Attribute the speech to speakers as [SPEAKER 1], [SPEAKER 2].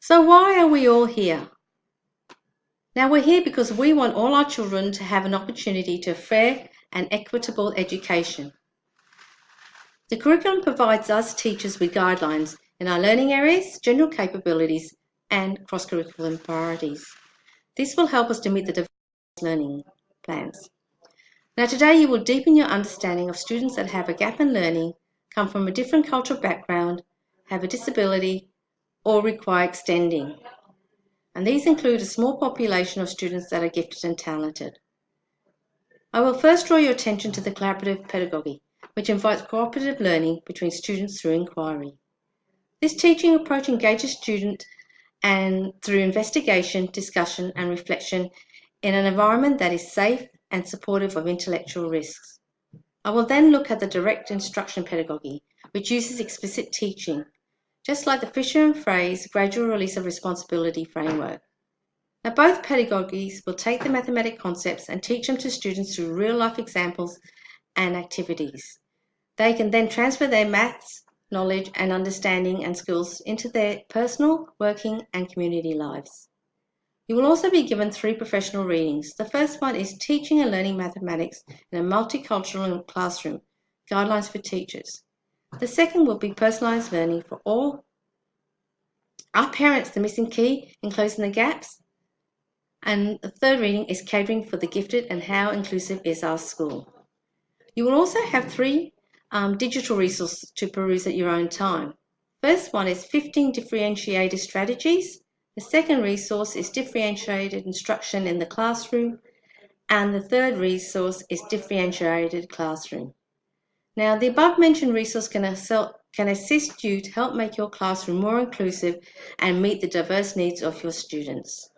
[SPEAKER 1] So why are we all here? Now we're here because we want all our children to have an opportunity to a fair and equitable education. The curriculum provides us teachers with guidelines in our learning areas, general capabilities, and cross-curriculum priorities. This will help us to meet the diverse learning plans. Now today you will deepen your understanding of students that have a gap in learning, come from a different cultural background, have a disability, or require extending. And these include a small population of students that are gifted and talented. I will first draw your attention to the collaborative pedagogy, which invites cooperative learning between students through inquiry. This teaching approach engages students and through investigation, discussion, and reflection in an environment that is safe and supportive of intellectual risks. I will then look at the direct instruction pedagogy, which uses explicit teaching, just like the Fisher and Fraser gradual release of responsibility framework. Now, both pedagogies will take the mathematic concepts and teach them to students through real-life examples and activities. They can then transfer their maths, knowledge and understanding and skills into their personal, working and community lives. You will also be given 3 professional readings. The first one is Teaching and Learning Mathematics in a Multicultural Classroom, Guidelines for Teachers. The second will be Personalised Learning for All. Are Parents the Missing Key in Closing the Gaps? And the third reading is Catering for the Gifted and How Inclusive is Our School. You will also have 3 digital resources to peruse at your own time. First one is 15 differentiated strategies. The second resource is differentiated instruction in the classroom. And the third resource is differentiated classroom. Now, the above mentioned resource can assist you to help make your classroom more inclusive and meet the diverse needs of your students.